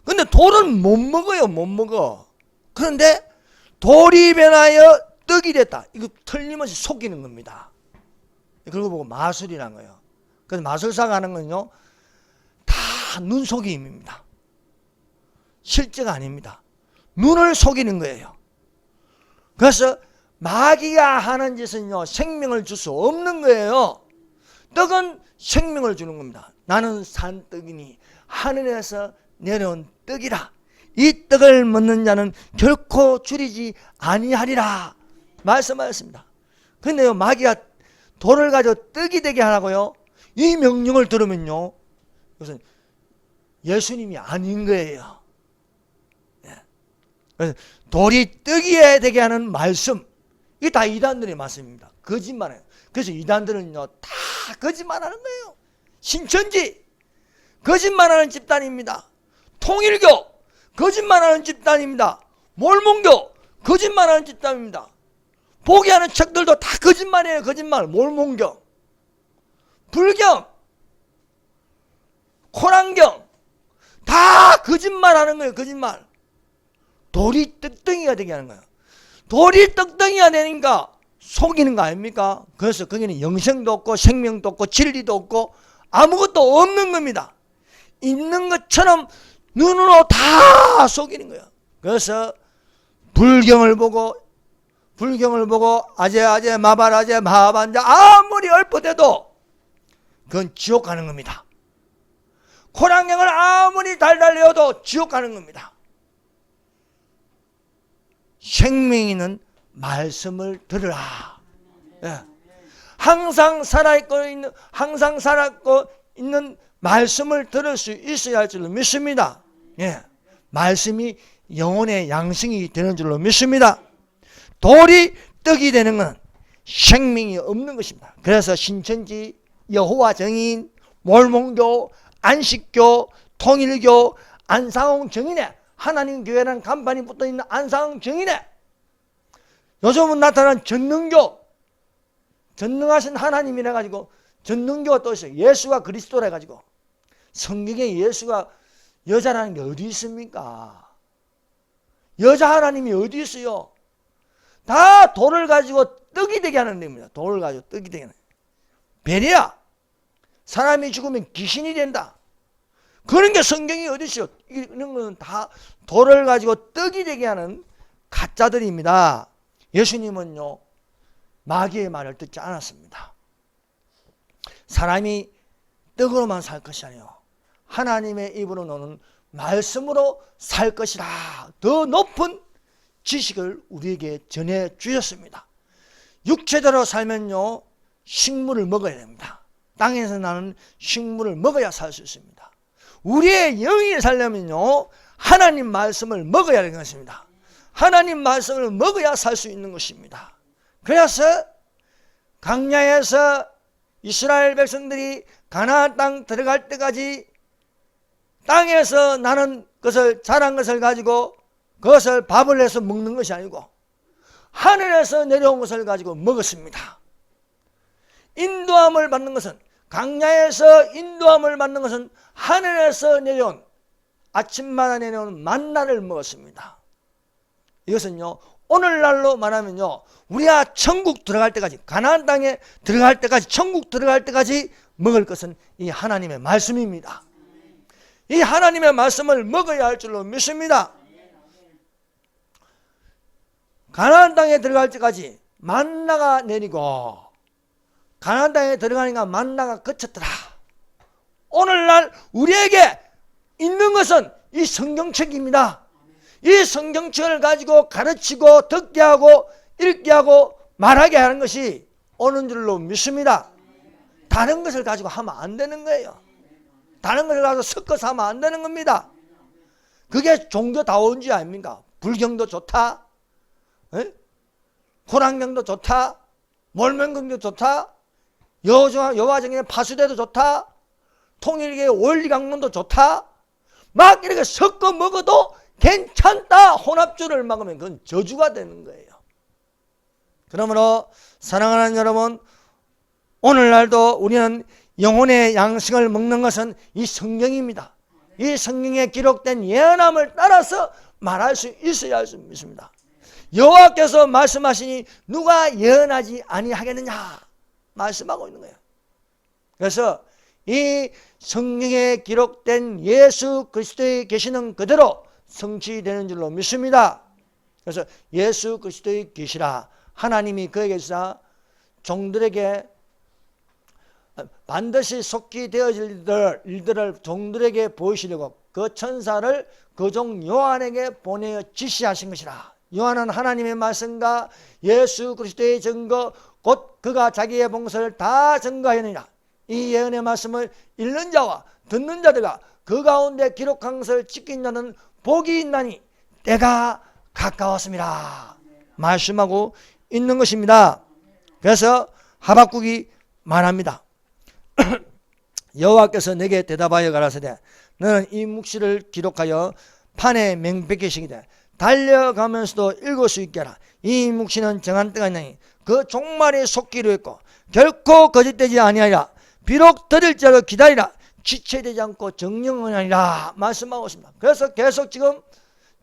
근데 돌은 못 먹어요. 못 먹어. 그런데 돌이 변하여 떡이 됐다. 이거 틀림없이 속이는 겁니다. 그리고 보고 마술이란 거예요. 그래서 마술사가 하는 건요, 다 눈속임입니다. 실제가 아닙니다. 눈을 속이는 거예요. 그래서 마귀가 하는 짓은요, 생명을 줄 수 없는 거예요. 떡은 생명을 주는 겁니다. 나는 산떡이니 하늘에서 내려온 떡이라. 이 떡을 먹는 자는 결코 줄이지 아니하리라 말씀하셨습니다. 그런데요, 마귀가 돌을 가지고 떡이 되게 하라고요. 이 명령을 들으면요, 이것은 예수님이 아닌 거예요. 그래서 돌이 떡이 되게 하는 말씀, 이게 다 이단들의 말씀입니다. 거짓말이에요. 그래서 이단들은요, 다 거짓말하는 거예요. 신천지 거짓말하는 집단입니다. 통일교 거짓말하는 집단입니다. 몰몬교 거짓말하는 집단입니다. 포기하는 책들도 다 거짓말이에요. 거짓말. 몰몬경, 불경, 코란경 다 거짓말하는 거예요. 거짓말. 돌이 떡덩이가 되게 하는 거예요. 돌이 떡덩이가 되니까 속이는 거 아닙니까? 그래서 거기는 영생도 없고 생명도 없고 진리도 없고 아무것도 없는 겁니다. 있는 것처럼 눈으로 다 속이는 거예요. 그래서 불경을 보고 아제 마바라제 마반자 아무리 얽혀대도 그건 지옥 가는 겁니다. 코란경을 아무리 달달 외워도 지옥 가는 겁니다. 생명이 있는 말씀을 들으라. 예. 항상 살아있고 있는 말씀을 들을 수 있어야 할 줄로 믿습니다. 예. 말씀이 영혼의 양식이 되는 줄로 믿습니다. 돌이 떡이 되는 건 생명이 없는 것입니다. 그래서 신천지, 여호와 정인, 몰몬교, 안식교, 통일교, 안상홍 정인회, 하나님 교회라는 간판이 붙어있는 안상홍 정인회, 요즘은 나타난 전능교, 전능하신 하나님이라 가지고 전능교가 또 있어요. 예수가 그리스도라 가지고. 성경에 예수가 여자라는 게 어디 있습니까? 여자 하나님이 어디 있어요? 다 돌을 가지고 떡이 되게 하는 데입니다. 돌을 가지고 떡이 되게 하는. 베리야, 사람이 죽으면 귀신이 된다. 그런 게 성경이 어디 있어요? 이런 건 다 돌을 가지고 떡이 되게 하는 가짜들입니다. 예수님은요, 마귀의 말을 듣지 않았습니다. 사람이 떡으로만 살 것이 아니요, 하나님의 입으로 나오는 말씀으로 살 것이라. 더 높은 지식을 우리에게 전해 주셨습니다. 육체대로 살면요, 식물을 먹어야 됩니다. 땅에서 나는 식물을 먹어야 살 수 있습니다. 우리의 영이 살려면요, 하나님 말씀을 먹어야 하는 것입니다. 하나님 말씀을 먹어야 살 수 있는 것입니다. 그래서 광야에서 이스라엘 백성들이 가나안 땅 들어갈 때까지 땅에서 나는 것을, 자란 것을 가지고 그것을 밥을 해서 먹는 것이 아니고 하늘에서 내려온 것을 가지고 먹었습니다. 인도함을 받는 것은, 광야에서 인도함을 받는 것은 하늘에서 내려온, 아침마다 내려온 만나를 먹었습니다. 이것은요, 오늘날로 말하면요, 우리가 천국 들어갈 때까지, 가나안 땅에 들어갈 때까지, 천국 들어갈 때까지 먹을 것은 이 하나님의 말씀입니다. 이 하나님의 말씀을 먹어야 할 줄로 믿습니다. 가나안 땅에 들어갈 때까지 만나가 내리고, 가나안 땅에 들어가니까 만나가 그쳤더라. 오늘날 우리에게 있는 것은 이 성경책입니다. 이 성경책을 가지고 가르치고 듣게 하고 읽게 하고 말하게 하는 것이 오는 줄로 믿습니다. 다른 것을 가지고 하면 안 되는 거예요. 다른 것을 가지고 섞어서 하면 안 되는 겁니다. 그게 종교다운지 아닙니까? 불경도 좋다, 코란경도 좋다, 몰몬경도 좋다, 여호와정인의 파수대도 좋다, 통일교의 원리강론도 좋다, 막 이렇게 섞어 먹어도 괜찮다. 혼합주를 막으면 그건 저주가 되는 거예요. 그러므로 사랑하는 여러분, 오늘날도 우리는 영혼의 양식을 먹는 것은 이 성경입니다. 이 성경에 기록된 예언함을 따라서 말할 수 있어야 할 수 있습니다. 여호와께서 말씀하시니 누가 예언하지 아니하겠느냐 말씀하고 있는 거예요. 그래서 이 성경에 기록된 예수 그리스도의 계시는 그대로 성취되는 줄로 믿습니다. 그래서 예수 그리스도의 계시라 하나님이 그에게서 종들에게 반드시 속히 되어질 일들을 종들에게 보이시려고 그 천사를 그 종 요한에게 보내어 지시하신 것이라. 요한은 하나님의 말씀과 예수 그리스도의 증거 곧 그가 자기의 봉사를 다 증거하였느니라. 이 예언의 말씀을 읽는 자와 듣는 자들과 그 가운데 기록한 것을 지킨 자는 복이 있나니 때가 가까웠습니다 말씀하고 있는 것입니다. 그래서 하박국이 말합니다. 여호와께서 내게 대답하여 가라사대 너는 이 묵시를 기록하여 판에 명백히 새기되 달려가면서도 읽을 수 있게 하라. 이 묵시는 정한 때가 있나니 그 종말이 속기로 했고 결코 거짓되지 아니하리라. 비록 더딜 기다리라. 지체되지 않고 정령하리라 말씀하고 있습니다. 그래서 계속 지금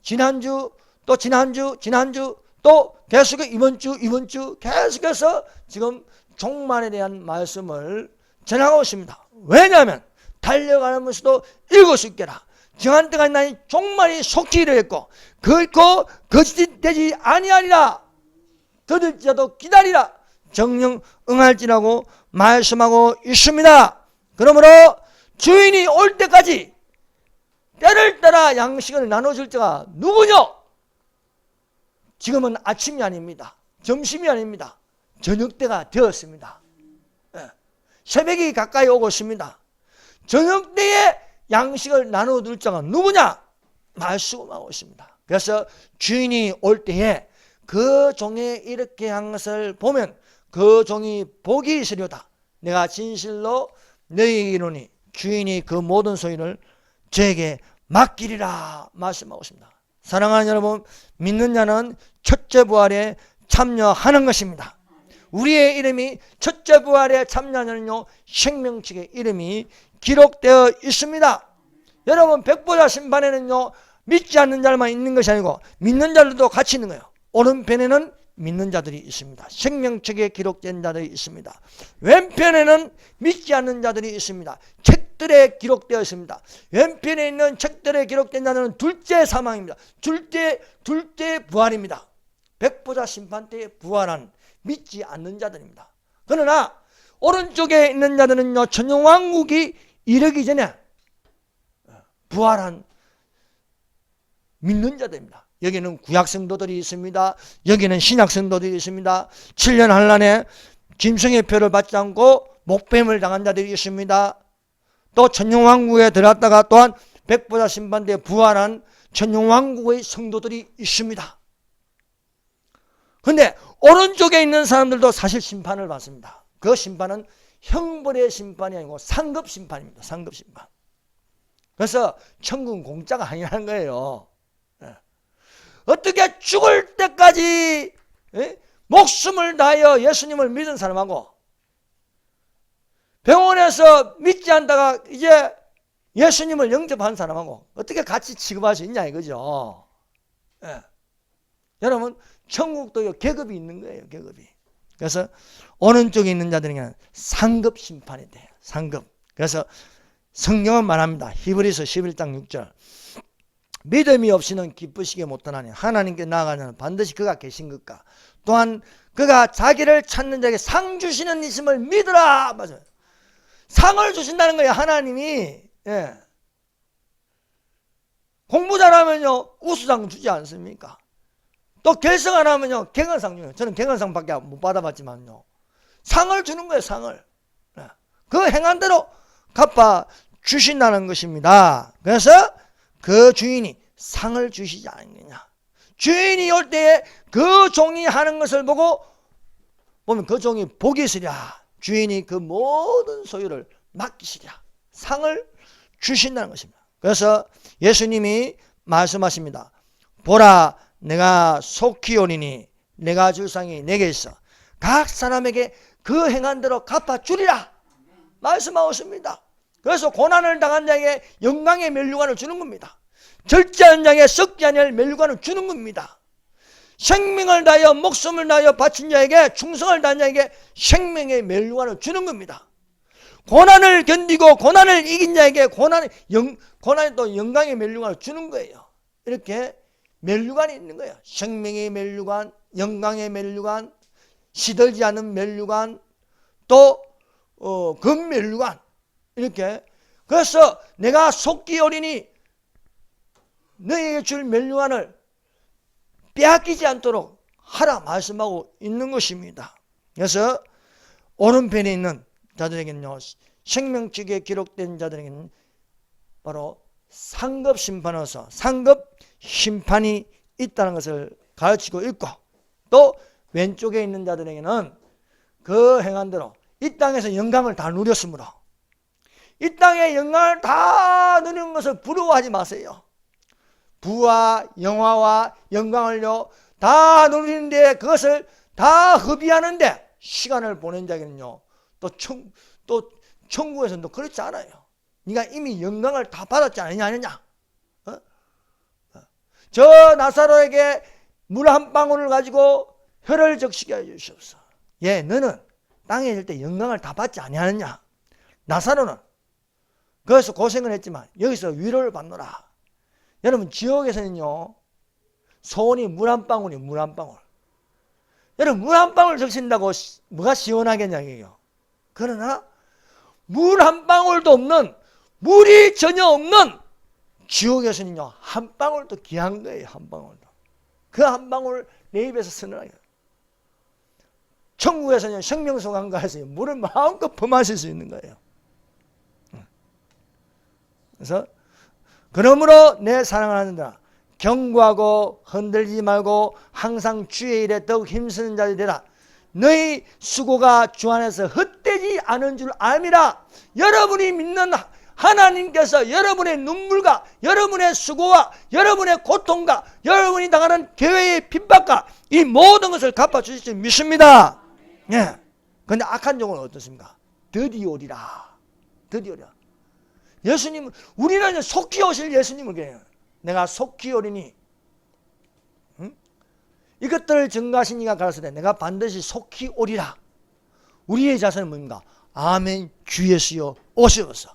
지난주 또 지난주 또 계속 이번 주 계속해서 지금 종말에 대한 말씀을 전하고 있습니다. 왜냐하면 달려가면서도 읽을 수 있게라. 정한 때가 있나니 종말이 속히 이르겠고 결코 거짓되지 아니하리라. 더딜지라도 기다리라. 정령 응할지라고 말씀하고 있습니다. 그러므로 주인이 올 때까지 때를 따라 양식을 나눠줄 자가 누구냐? 지금은 아침이 아닙니다. 점심이 아닙니다. 저녁 때가 되었습니다. 새벽이 가까이 오고 있습니다. 저녁 때에 양식을 나눠줄 자가 누구냐? 말씀하고 있습니다. 그래서 주인이 올 때에 그 종이 이렇게 한 것을 보면 그 종이 복이 있으려다. 내가 진실로 너희에게 이르노니 주인이 그 모든 소유를 저에게 맡기리라 말씀하고 있습니다. 사랑하는 여러분, 믿는 자는 첫째 부활에 참여하는 것입니다. 우리의 이름이 첫째 부활에 참여하는요 생명책의 이름이 기록되어 있습니다. 여러분, 백보자 심판에는요 믿지 않는 자만 있는 것이 아니고 믿는 자들도 같이 있는 거예요. 오른편에는 믿는 자들이 있습니다. 생명책에 기록된 자들이 있습니다. 왼편에는 믿지 않는 자들이 있습니다. 책들에 기록되어 있습니다. 왼편에 있는 책들에 기록된 자들은 둘째 사망입니다. 둘째 부활입니다. 백보자 심판 때에 부활한 믿지 않는 자들입니다. 그러나 오른쪽에 있는 자들은요 천년왕국이 이르기 전에 부활한 믿는 자들입니다. 여기는 구약 성도들이 있습니다. 여기는 신약 성도들이 있습니다. 7년 환란에 짐승의 표를 받지 않고 목뱀을 당한 자들이 있습니다. 또 천년왕국에 들어갔다가 또한 백보자 심판 때 부활한 천년왕국의 성도들이 있습니다. 그런데 오른쪽에 있는 사람들도 사실 심판을 받습니다. 그 심판은 형벌의 심판이 아니고 상급 심판입니다. 상급 심판. 그래서 천국은 공짜가 아니라는 거예요. 어떻게 죽을 때까지 목숨을 다하여 예수님을 믿은 사람하고 병원에서 믿지 않다가 이제 예수님을 영접한 사람하고 어떻게 같이 취급할 수 있냐 이거죠. 여러분, 천국도 계급이 있는 거예요. 계급이. 그래서 오른쪽에 있는 자들에게는 상급 심판이 돼요. 상급. 그래서 성경은 말합니다. 히브리서 11장 6절. 믿음이 없이는 기쁘시게 못하나니 하나님께 나아가는 반드시 그가 계신 것과 또한 그가 자기를 찾는 자에게 상 주시는 이심을 믿으라. 맞아요. 상을 주신다는 거예요. 하나님이. 공부 잘하면요 우수상 주지 않습니까? 또 결석 안 하면요 갱언상 줘요. 저는 갱언상밖에 못 받아봤지만요 상을 주는 거예요. 상을. 그 행한 대로 갚아 주신다는 것입니다. 그래서 그 주인이 상을 주시지 않느냐. 주인이 올 때에 그 종이 하는 것을 보고 보면 그 종이 복이 있으랴. 주인이 그 모든 소유를 맡기시랴. 상을 주신다는 것입니다. 그래서 예수님이 말씀하십니다. 보라, 내가 속히 오리니 내가 줄 상이 내게 있어 각 사람에게 그 행한 대로 갚아주리라 말씀하고 있습니다. 그래서 고난을 당한 자에게 영광의 면류관을 주는 겁니다. 절제한 자에게 썩지 아니할 면류관을 주는 겁니다. 생명을 다하여 목숨을 다하여 바친 자에게, 충성을 다한 자에게 생명의 면류관을 주는 겁니다. 고난을 견디고 고난을 이긴 자에게 고난이 또 영광의 면류관을 주는 거예요. 이렇게 면류관이 있는 거예요. 생명의 면류관, 영광의 면류관, 시들지 않은 면류관, 또 금면류관, 이렇게. 그래서 내가 속기 어리니 너희에게 줄 면류관을 빼앗기지 않도록 하라 말씀하고 있는 것입니다. 그래서 오른편에 있는 자들에게는요, 생명책에 기록된 자들에게는 바로 상급 심판으로서 상급 심판이 있다는 것을 가르치고 있고, 또 왼쪽에 있는 자들에게는 그 행한대로 이 땅에서 영광을 다 누렸으므로 이 땅의 영광을 다 누리는 것을 부러워하지 마세요. 부와 영화와 영광을요 다 누리는데 그것을 다 허비하는데 시간을 보낸 자에게는요 또 천국에서는 또 그렇지 않아요. 네가 이미 영광을 다 받았지 않느냐. 저 나사로에게 물 한 방울을 가지고 혀를 적시게 해 주시옵소서. 예, 너는 땅에 있을 때 영광을 다 받지 아니하느냐. 나사로는 그래서 고생을 했지만 여기서 위로를 받노라. 여러분, 지옥에서는요 소원이 물 한 방울이 물 한 방울. 여러분, 물 한 방울 적신다고 뭐가 시원하겠냐 이게요. 그러나 물 한 방울도 없는, 물이 전혀 없는 지옥에서는요 한 방울도 귀한 거예요. 한 방울도. 그 한 방울 내 입에서 서늘하게. 천국에서는 생명수 강가에서 물을 마음껏 범하실 수 있는 거예요. 그래서 그러므로 내 사랑하는 자들아, 경고하고 흔들리지 말고 항상 주의 일에 더욱 힘쓰는 자들이 되라. 너희 수고가 주 안에서 헛되지 않은 줄 알미라. 여러분이 믿는 하나님께서 여러분의 눈물과 여러분의 수고와 여러분의 고통과 여러분이 당하는 교회의 핍박과 이 모든 것을 갚아주실 줄 믿습니다. 예. 근데 악한 종은 어떻습니까? 드디어 오리라. 드디어 오리라. 예수님은, 우리는 속히 오실 예수님을 그래요. 내가 속히 오리니, 이것들을 증거하신 이가 가라사대 내가 반드시 속히 오리라. 우리의 자세는 뭡니까? 아멘, 주 예수여 오시옵소서.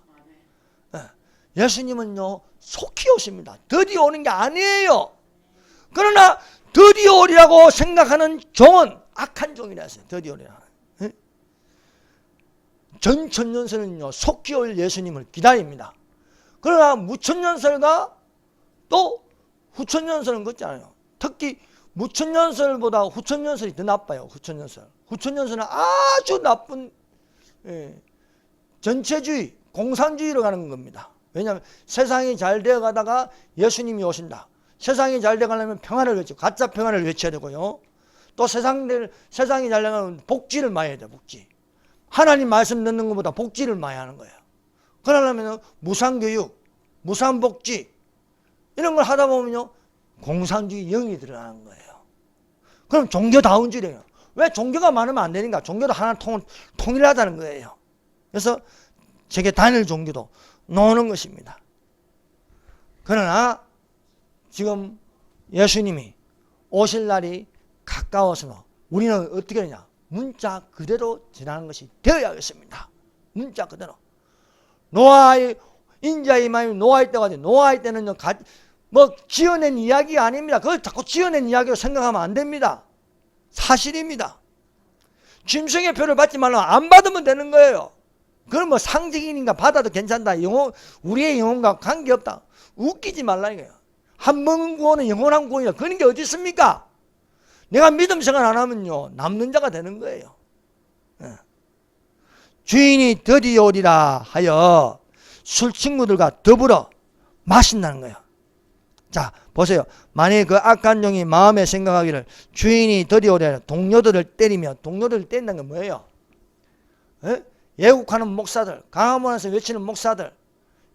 예수님은요 속히 오십니다. 드디어 오는 게 아니에요. 그러나 드디어 오리라고 생각하는 종은 악한 종이라 했어요. 드디어 오리라. 전천년설은요 속히 올 예수님을 기다립니다. 그러나 무천년설과 또 후천년설은 그렇지 않아요. 특히 무천년설보다 후천년설이 더 나빠요. 후천년설은 아주 나쁜 전체주의, 공산주의로 가는 겁니다. 왜냐하면 세상이 잘 되어가다가 예수님이 오신다. 세상이 잘 되어가려면 평안을 외치고 가짜 평안을 외쳐야 되고요. 또 세상이 잘 되어가면 복지를 많이 해야 돼요. 복지. 하나님 말씀 듣는 것보다 복지를 많이 하는 거예요. 그러려면 무상교육, 무상복지 이런 걸 하다 보면요 공산주의 영이 들어가는 거예요. 그럼 종교다운주의래요. 왜? 종교가 많으면 안 되는가? 종교도 하나 통일하다는 거예요. 그래서 세계 단일 종교도 놓는 것입니다. 그러나 지금 예수님이 오실 날이 가까워서 우리는 어떻게 하냐? 문자 그대로 지나는 것이 되어야겠습니다. 문자 그대로. 노아의 인자의 마음이 노아의 때가 돼. 노아의 때는요 뭐 지어낸 이야기가 아닙니다. 그걸 자꾸 지어낸 이야기로 생각하면 안 됩니다. 사실입니다. 짐승의 표를 받지 말라. 안 받으면 되는 거예요. 그건 뭐 상징이니까 받아도 괜찮다. 우리의 영혼과 관계없다. 웃기지 말라 이거예요. 한 번 구원은 영원한 구원이다. 그런 게 어디 있습니까? 내가 믿음 생활 안 하면요 남는 자가 되는 거예요. 주인이 드디어 오리라 하여 술 친구들과 더불어 마신다는 거예요. 자 보세요. 만약에 그 악한 종이 마음에 생각하기를 주인이 드디어 오리라 동료들을 때리며, 동료들을 때린다는 건 뭐예요? 예국하는 목사들, 강화문에서 외치는 목사들,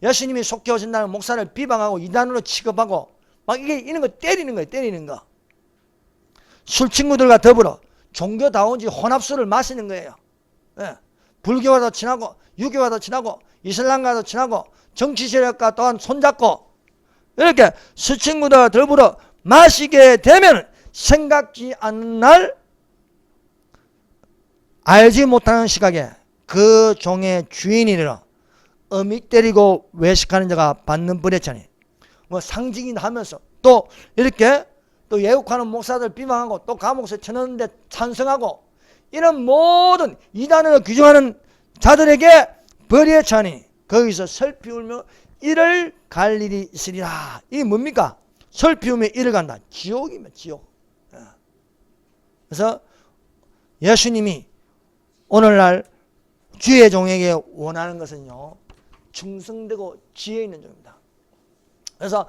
예수님이 속히 오신다는 목사를 비방하고 이단으로 취급하고 막 이런 거 때리는 거예요. 때리는 거. 술 친구들과 더불어 종교다운지 혼합술을 마시는 거예요. 불교와도 친하고 유교와도 친하고 이슬람과도 친하고 정치 세력과 또한 손잡고 이렇게 수친구들 더불어 마시게 되면 생각지 않는 날 알지 못하는 시각에 그 종의 주인이라 어미 때리고 외식하는 자가 받는 벌에차니 뭐 상징이나 하면서 또 이렇게 또 예욕하는 목사들 비방하고 또 감옥에 쳐넣는데 찬성하고 이런 모든 이단으로 규정하는 자들에게 벌에 차니 거기서 슬피 울며 이를 갈 일이 있으리라. 이게 뭡니까? 슬피 울며 이를 간다. 지옥이면 지옥. 그래서 예수님이 오늘날 주의 종에게 원하는 것은요, 충성되고 지혜 있는 자입니다. 그래서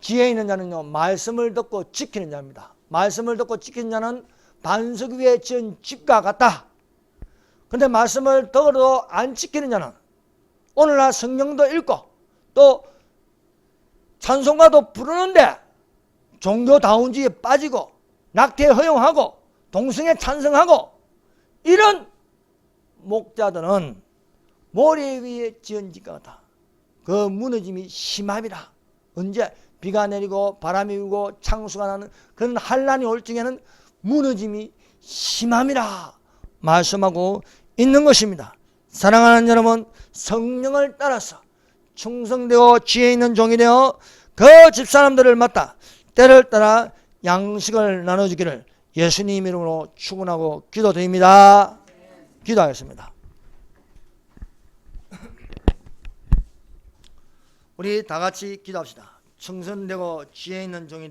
지혜 있는 자는요, 말씀을 듣고 지키는 자입니다. 말씀을 듣고 지키는 자는 반석 위에 지은 집과 같다. 그런데 말씀을 듣어도 안 지키는 자는 오늘날 성경도 읽고 또 찬송가도 부르는데 종교다운주의에 빠지고 낙태 허용하고 동성애 찬성하고 이런 목자들은 모래 위에 지은 집과 같다. 그 무너짐이 심합니다. 언제 비가 내리고 바람이 불고 창수가 나는 그런 환란이 올 적에는 무너짐이 심함이라 말씀하고 있는 것입니다. 사랑하는 여러분, 성령을 따라서 충성되고 지혜 있는 종이 되어 그 집사람들을 맡아 때를 따라 양식을 나눠주기를 예수님 이름으로 축원하고 기도드립니다. 기도하겠습니다. 우리 다 같이 기도합시다. 충성되고 지혜 있는 종이